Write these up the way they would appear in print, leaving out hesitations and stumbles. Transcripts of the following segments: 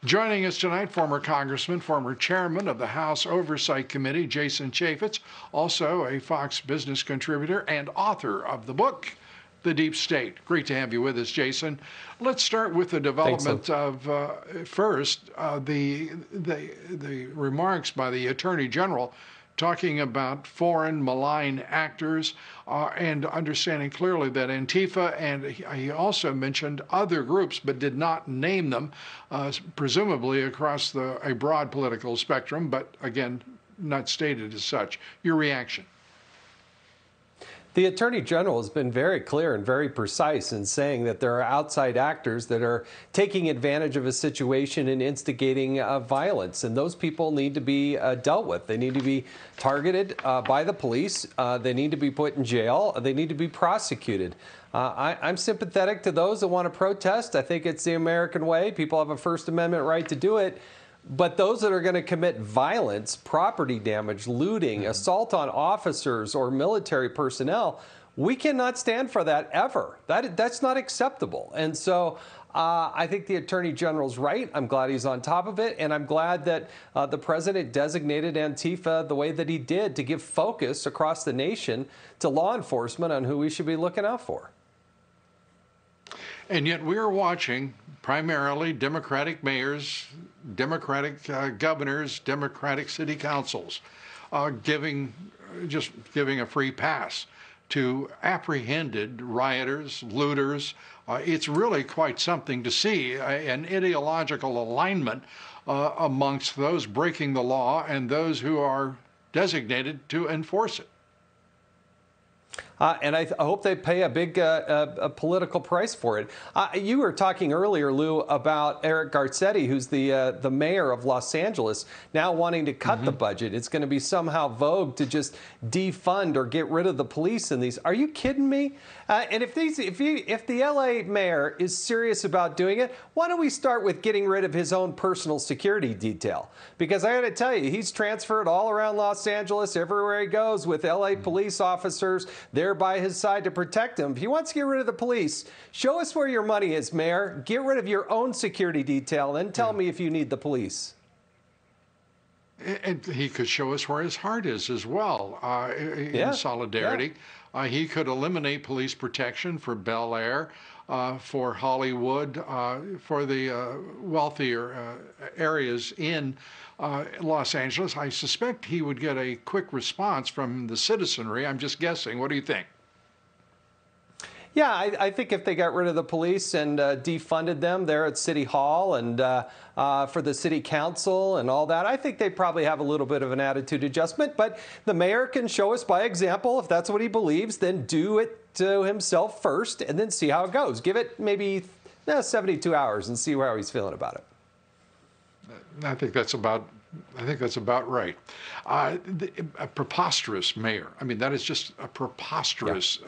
Joining us tonight, former congressman, former chairman of the House Oversight Committee, Jason Chaffetz, also a Fox Business contributor and author of the book, The Deep State. Great to have you with us, Jason. Let's start with the development of, first, the remarks by the Attorney General talking about foreign malign actors and understanding clearly that Antifa, and he also mentioned other groups but did not name them, presumably across a broad political spectrum, but again, not stated as such. Your reaction? The Attorney General has been very clear and very precise in saying that there are outside actors that are taking advantage of a situation and instigating violence, and those people need to be dealt with. They need to be targeted by the police. They need to be put in jail. They need to be prosecuted. I'm sympathetic to those that want to protest. I think it's the American way. People have a First Amendment right to do it. But those that are going to commit violence, property damage, looting, assault on officers or military personnel, we cannot stand for that ever. That's not acceptable. And so I think the Attorney General's right. I'm glad he's on top of it. And I'm glad that the president designated Antifa the way that he did to give focus across the nation to law enforcement on who we should be looking out for. And yet we are watching primarily Democratic mayors, Democratic governors, Democratic city councils just giving a free pass to apprehended rioters, looters. It's really quite something to see, an ideological alignment amongst those breaking the law and those who are designated to enforce it. And I hope they pay a big a political price for it. You were talking earlier, Lou, about Eric Garcetti, who's the mayor of Los Angeles, now wanting to cut the budget. It's going to be somehow vogue to just defund or get rid of the police in these. Are you kidding me? And if the LA mayor is serious about doing it, why don't we start with getting rid of his own personal security detail? Because I got to tell you, he's transferred all around Los Angeles, everywhere he goes, with LA police officers there by his side to protect him. If he wants to get rid of the police, show us where your money is, Mayor. Get rid of your own security detail, then tell me if you need the police. And he could show us where his heart is as well, in solidarity. He could eliminate police protection for Bel Air, for Hollywood, for the wealthier areas in Los Angeles. I suspect he would get a quick response from the citizenry. I'm just guessing. What do you think? Yeah, I think if they got rid of the police and defunded them there at City Hall and for the city council and all that, I think they'd probably have a little bit of an attitude adjustment. But the mayor can show us by example. If that's what he believes, then do it to himself first and then see how it goes. Give it maybe 72 hours and see how he's feeling about it. I think that's about right. A preposterous mayor. I mean, that is just a preposterous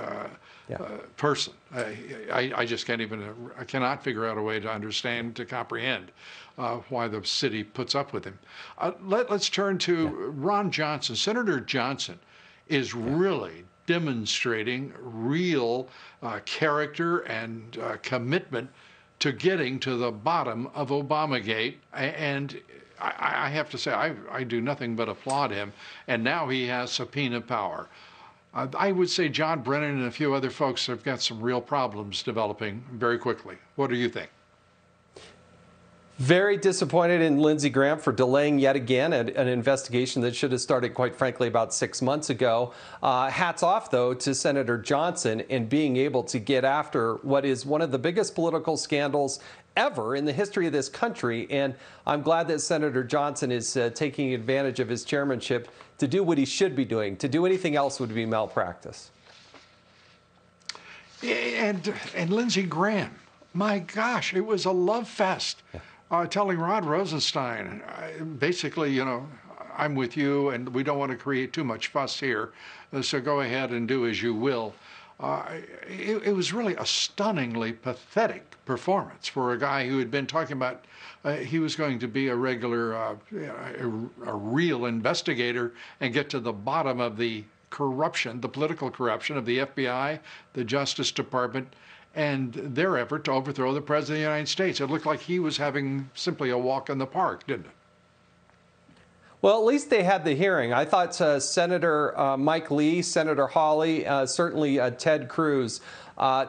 person. I just can't even. I cannot figure out a way to understand, to comprehend why the city puts up with him. Let's turn to Ron Johnson. Senator Johnson is really demonstrating real character and commitment to getting to the bottom of Obamagate, and I have to say, I do nothing but applaud him, and now he has subpoena power. I would say John Brennan and a few other folks have got some real problems developing very quickly. What do you think? Very disappointed in Lindsey Graham for delaying yet again an investigation that should have started, quite frankly, about 6 months ago. Hats off, though, to Senator Johnson in being able to get after what is one of the biggest political scandals ever in the history of this country. And I'm glad that Senator Johnson is taking advantage of his chairmanship to do what he should be doing. To do anything else would be malpractice. And Lindsey Graham, my gosh, it was a love fest. Telling Rod Rosenstein, basically, you know, I'm with you and we don't want to create too much fuss here, so go ahead and do as you will. It was really a stunningly pathetic performance for a guy who had been talking about he was going to be a regular, a real investigator and get to the bottom of the corruption, the political corruption of the FBI, the Justice Department, and their effort to overthrow the President of the United States. It looked like he was having simply a walk in the park, didn't it? Well, at least they had the hearing. I thought Senator Mike Lee, Senator Hawley, certainly Ted Cruz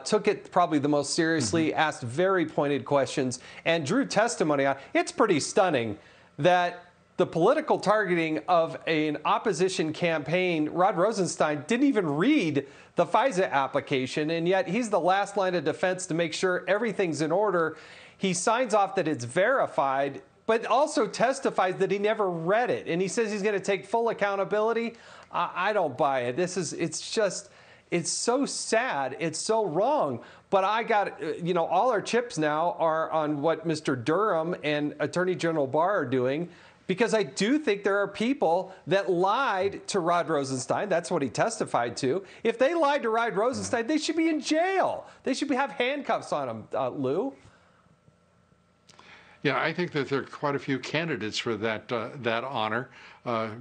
took it probably the most seriously, asked very pointed questions, and drew testimony on. It's pretty stunning that the political targeting of an opposition campaign, Rod Rosenstein didn't even read the FISA application, and yet he's the last line of defense to make sure everything's in order. He signs off that it's verified, but also testifies that he never read it. And he says he's going to take full accountability. I don't buy it. It's so sad. It's so wrong. But I got, all our chips now are on what Mr. Durham and Attorney General Barr are doing, because I do think there are people that lied to Rod Rosenstein. That's what he testified to. If they lied to Rod Rosenstein, they should be in jail. They should have handcuffs on them, Lou. Yeah, I think that there are quite a few candidates for that honor,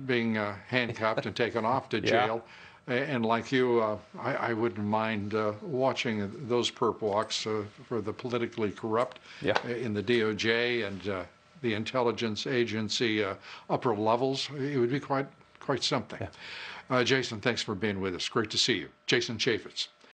being handcuffed and taken off to jail. Yeah. And like you, I wouldn't mind watching those perp walks for the politically corrupt in the DOJ and the intelligence agency upper levels. It would be quite something. Yeah. Jason, thanks for being with us. Great to see you. Jason Chaffetz.